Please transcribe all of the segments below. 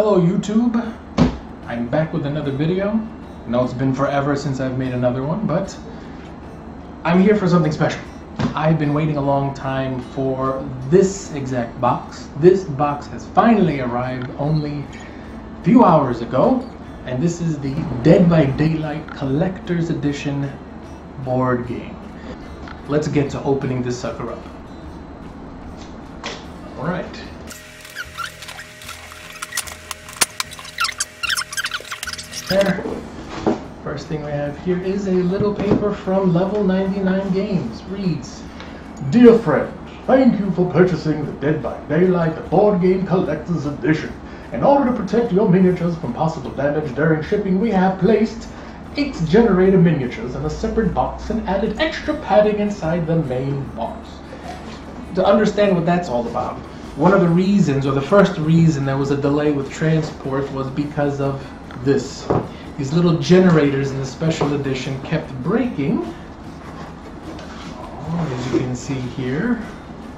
Hello YouTube, I'm back with another video. I know it's been forever since I've made another one, but I'm here for something special. I've been waiting a long time for this exact box. This box has finally arrived only a few hours ago, and this is the Dead by Daylight Collector's Edition board game. Let's get to opening this sucker up. Alright. There. First thing we have here is a little paper from Level 99 Games. Reads, "Dear friend, thank you for purchasing the Dead by Daylight Board Game Collector's Edition. In order to protect your miniatures from possible damage during shipping, we have placed 8 generator miniatures in a separate box and added extra padding inside the main box." To understand what that's all about, one of the reasons, or the first reason there was a delay with transport, was because of this. These little generators in the special edition kept breaking. Oh, as you can see here,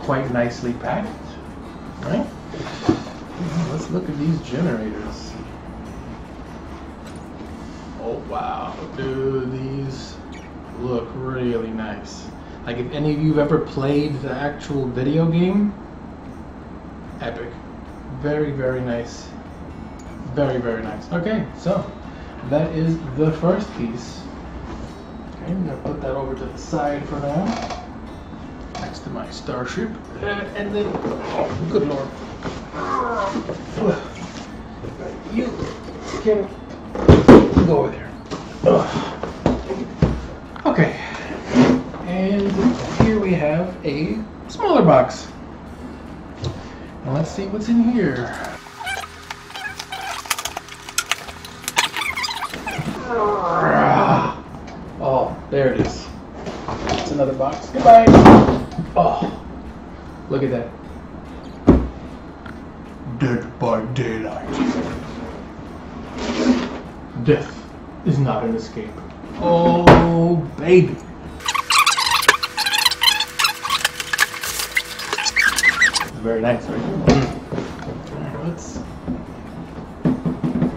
quite nicely packed, right? Let's look at these generators. Oh wow, dude, these look really nice. Like, if any of you have ever played the actual video game, epic. Very, very nice. Very, very nice. Okay, so that is the first piece. Okay, I'm gonna put that over to the side for now, next to my starship. And then, oh, good lord. You can go over there. Okay, and here we have a smaller box. Now let's see what's in here. Oh, there it is. It's another box. Goodbye. Oh, look at that. Dead by Daylight. Death is not an escape. Oh, baby. Very nice, right? Alright, let's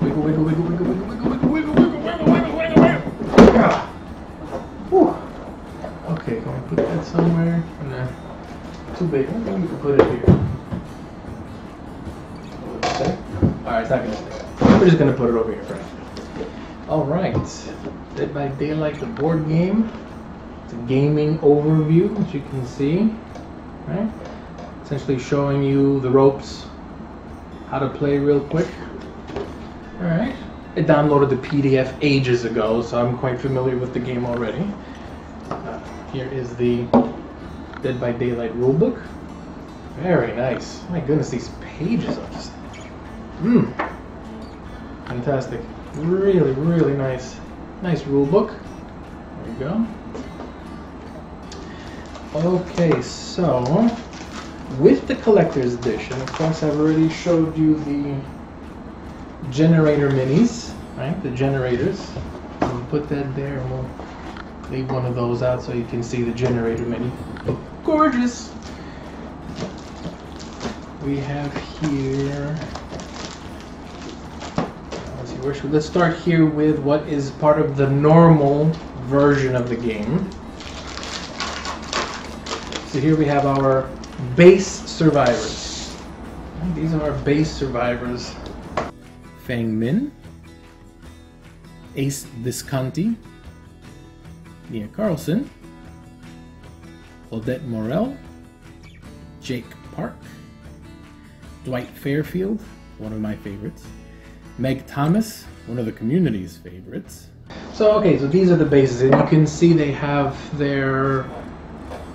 wiggle, wiggle, wiggle, wiggle, wiggle, wiggle, wiggle, wiggle, wiggle, wiggle, wiggle, wiggle, wiggle. Ah. Whew. Okay, can we put that somewhere? No, too big. I think we can put it here. Okay. Alright, it's not gonna stay. We're just gonna put it over here for now. Alright. Dead by Daylight, the board game. It's a gaming overview, as you can see. Right? Essentially showing you the ropes, how to play real quick. Alright. I downloaded the PDF ages ago, so I'm quite familiar with the game already. Here is the Dead by Daylight rulebook. Very nice. My goodness, these pages are just... fantastic. Really, really nice. Nice rulebook. There you go. Okay, so... with the collector's edition, of course, I've already showed you the generator minis, right? The generators. We'll put that there, and we'll leave one of those out so you can see the generator mini. Oh, gorgeous! We have here... let's start here with what is part of the normal version of the game. So here we have our base survivors. These are our base survivors. Fang Min, Ace Visconti, Nia Carlson, Odette Morel, Jake Park, Dwight Fairfield, one of my favorites, Meg Thomas, one of the community's favorites. So okay, so these are the bases, and you can see they have their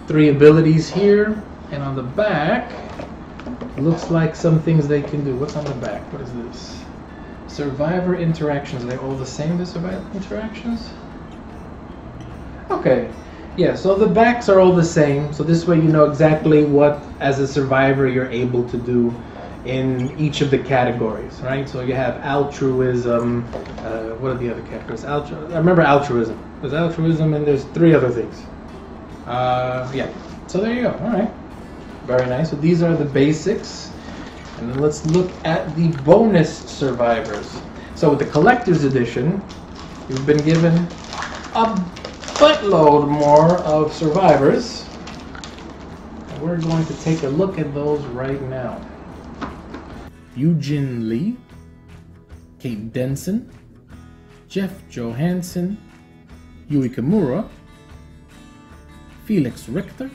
3 abilities here. And on the back, looks like some things they can do. What's on the back? What is this? Survivor interactions. Are they all the same, the survivor interactions? Okay. Yeah, so the backs are all the same. So this way you know exactly what, as a survivor, you're able to do in each of the categories, right? So you have altruism. What are the other categories? I remember altruism. There's altruism, and there's 3 other things. Yeah. So there you go. All right. Very nice. So these are the basics. And then let's look at the bonus survivors. So with the collector's edition, you've been given a buttload more of survivors. And we're going to take a look at those right now. Eugene Lee, Kate Denson, Jeff Johansson, Yui Kimura, Felix Richter,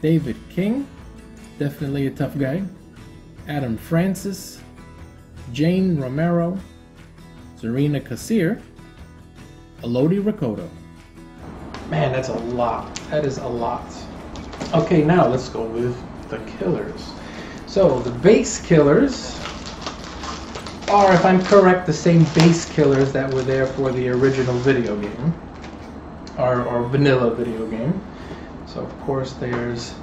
David King, definitely a tough guy, Adam Francis, Jane Romero, Zarina Kassir, Elodie Rakoto. Man, that's a lot. That is a lot. Okay, now let's go with the killers. So the base killers are, if I'm correct, the same base killers that were there for the original video game, or vanilla video game. So of course there's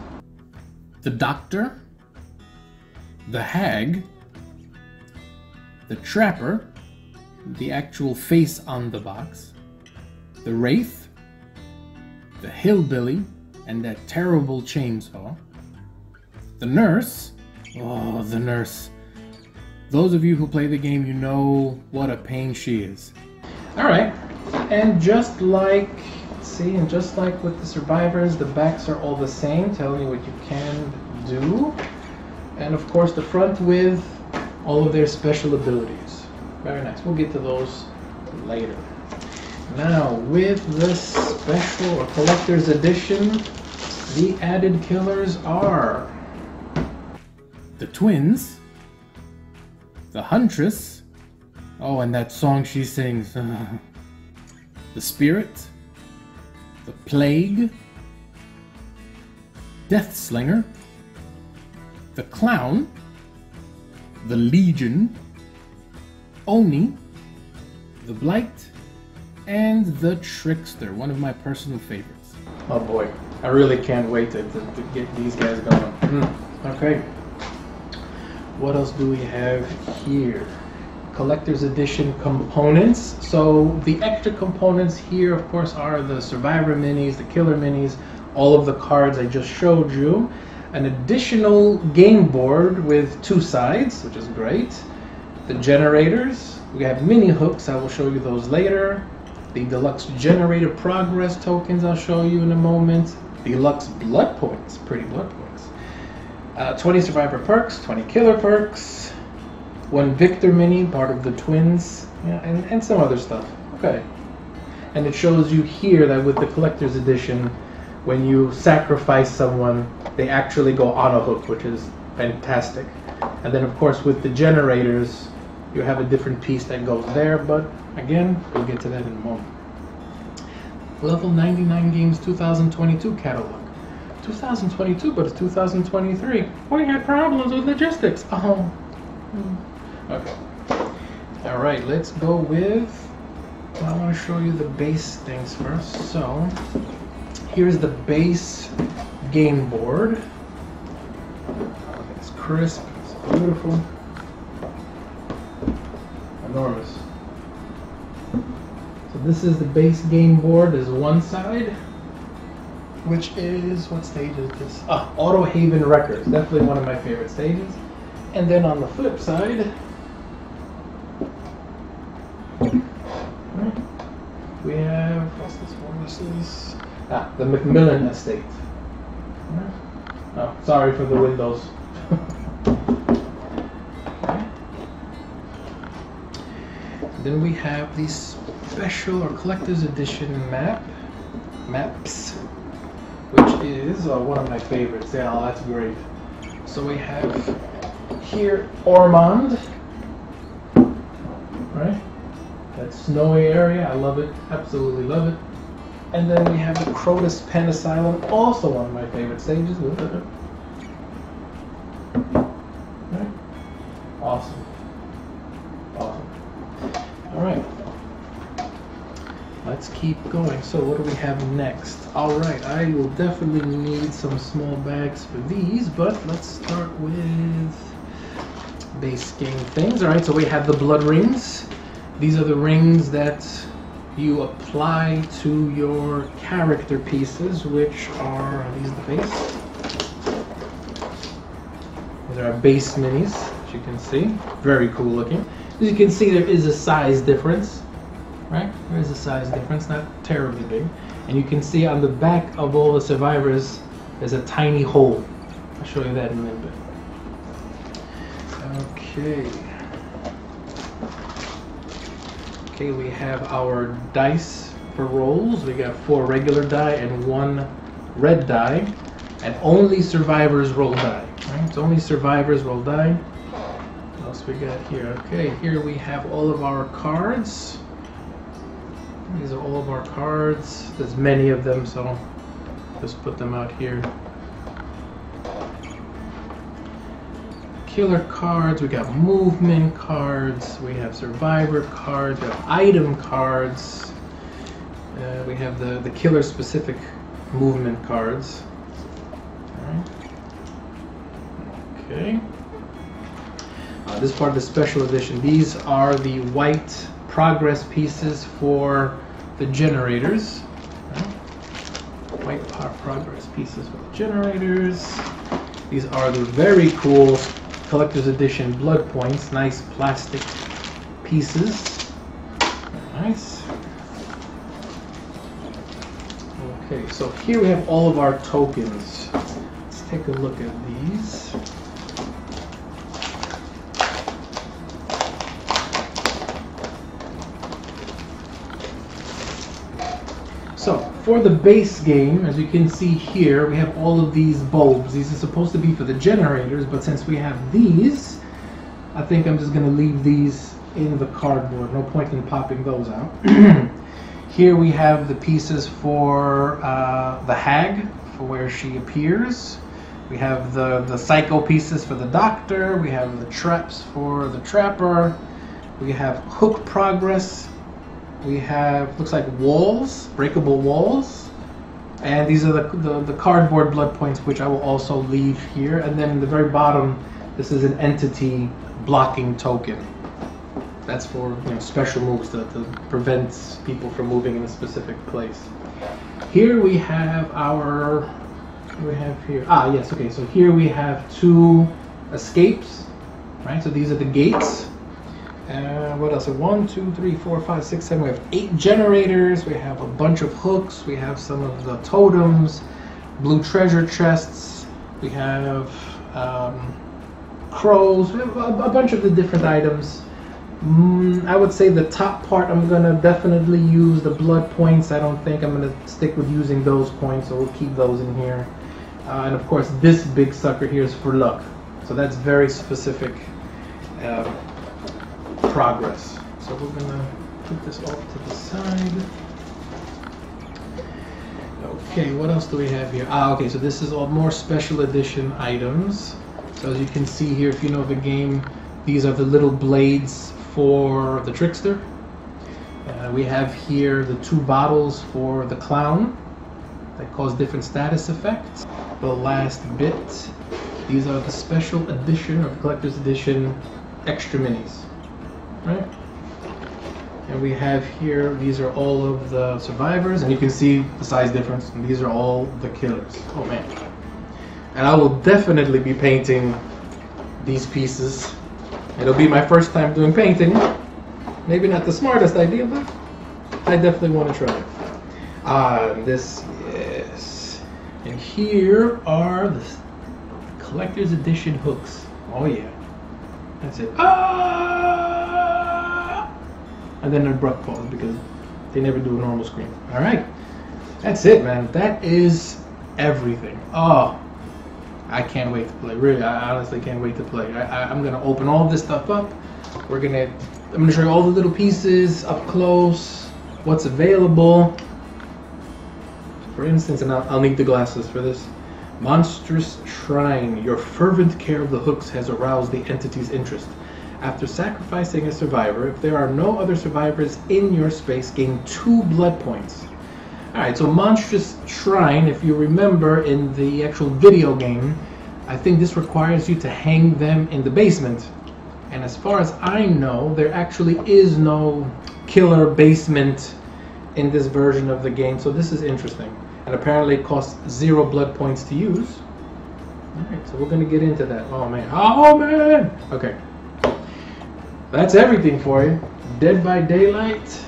the Doctor, the Hag, the Trapper, the actual face on the box, the Wraith, the Hillbilly, and that terrible chainsaw, the Nurse. Oh, the Nurse. Those of you who play the game, you know what a pain she is. Alright, and just like, see, and just like with the survivors, the backs are all the same, telling you what you can do. And of course the front with all of their special abilities. Very nice. We'll get to those later. Now, with the special or collector's edition, the added killers are the Twins, the Huntress, oh, and that song she sings, the Spirit, the Plague, Deathslinger, the Clown, the Legion, Oni, the Blight, and the Trickster, one of my personal favorites. Oh boy, I really can't wait to get these guys going. Okay. What else do we have here? Collector's edition components. So the extra components here, of course, are the survivor minis, the killer minis, all of the cards I just showed you. An additional game board with 2 sides, which is great. The generators. We have mini hooks. I will show you those later. The deluxe generator progress tokens I'll show you in a moment. Deluxe blood points. Pretty blood points. 20 survivor perks, 20 killer perks, 1 Victor mini, part of the Twins, yeah, and some other stuff. Okay. And it shows you here that with the collector's edition, when you sacrifice someone, they actually go on a hook, which is fantastic. And then of course with the generators, you have a different piece that goes there, but again, we'll get to that in a moment. Level 99 Games 2022 catalog. 2022, but it's 2023. We had problems with logistics. Oh. Okay. All right, let's go with, well, I want to show you the base things first. So here's the base game board. It's crisp, it's beautiful, enormous. So this is the base game board. There's one side, which is, what stage is this? Auto Haven Records, definitely one of my favorite stages. And then on the flip side, we have, what's this one? This is, the Macmillan Estate. Oh, sorry for the windows. Then we have the special or collector's edition maps, which is one of my favorites. Yeah, that's great. So we have here Ormond, right? That snowy area, I love it, absolutely love it. And then we have the Crotus Pen Asylum, also one of my favorite stages. Right? Awesome. Awesome. All right. Let's keep going. So what do we have next? All right, I will definitely need some small bags for these, but let's start with base game things. All right, so we have the blood rings. These are the rings that you apply to your character pieces, which are these the base. There are base minis, as you can see. Very cool looking. As you can see, there is a size difference, right? There is a size difference, not terribly big. And you can see on the back of all the survivors, there's a tiny hole. I'll show you that in a little bit. Okay. Okay, we have our dice for rolls. We got 4 regular die and 1 red die. And only survivors roll die. Right? It's only survivors roll die. What else we got here? Okay, here we have all of our cards. These are all of our cards. There's many of them, so just put them out here. Killer cards, we got movement cards, we have survivor cards, we have item cards, we have the killer specific movement cards. Alright. Okay. This is part of the special edition. These are the white progress pieces for the generators. White progress pieces for the generators. These are the very cool collector's edition blood points. Nice plastic pieces. Nice. Okay, so here we have all of our tokens. Let's take a look at these. So, for the base game, as you can see here, we have all of these bulbs. These are supposed to be for the generators, but since we have these, I think I'm just going to leave these in the cardboard. No point in popping those out. Here we have the pieces for the hag, for where she appears. We have the psycho pieces for the doctor. We have the traps for the trapper. We have hook progress. We have, looks like walls, breakable walls. And these are the cardboard blood points, which I will also leave here. And then in the very bottom, this is an entity blocking token. That's for special moves that prevents people from moving in a specific place. Here we have our, what do we have here? Ah, yes, okay, so here we have 2 escapes, right? So these are the gates. What else? 1, 2, 3, 4, 5, 6, 7. We have 8 generators. We have a bunch of hooks. We have some of the totems, blue treasure chests. We have crows. We have a bunch of the different items. I would say the top part I'm gonna definitely use the blood points. I don't think I'm gonna stick with using those points, so we'll keep those in here. And of course, this big sucker here is for luck. So that's very specific. Progress. So we're gonna put this off to the side. Okay, what else do we have here? Okay, so this is all more special edition items. So as you can see here, if you know the game, these are the little blades for the trickster. We have here the 2 bottles for the clown that cause different status effects. The last bit, these are the special edition or the collector's edition extra minis. Right? And we have here, these are all of the survivors, and you can see the size difference, and these are all the killers. Oh man. And I will definitely be painting these pieces. It'll be my first time doing painting. Maybe not the smartest idea, but I definitely want to try it. This, yes. And here are the collector's edition hooks. Oh yeah. That's it. And then an abrupt pause because they never do a normal screen. All right, that's it, man. That is everything. Oh, I can't wait to play. Really, I honestly can't wait to play. I'm gonna open all this stuff up. I'm gonna show you all the little pieces up close, what's available. For instance, and I'll need the glasses for this. Monstrous Shrine. Your fervent care of the hooks has aroused the entity's interest. After sacrificing a survivor, if there are no other survivors in your space, gain 2 blood points. Alright, so Monstrous Shrine, if you remember in the actual video game, I think this requires you to hang them in the basement. And as far as I know, there actually is no killer basement in this version of the game, so this is interesting. And apparently it costs 0 blood points to use. Alright, so we're gonna get into that. Oh man. Oh man! Okay. That's everything for you. Dead by Daylight.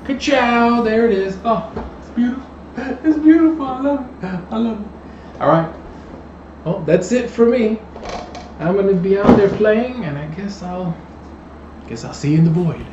Ka-chow! There it is. Oh, it's beautiful. It's beautiful. I love it. I love it. Alright. Well, that's it for me. I'm gonna be out there playing, and I guess I'll see you in the void.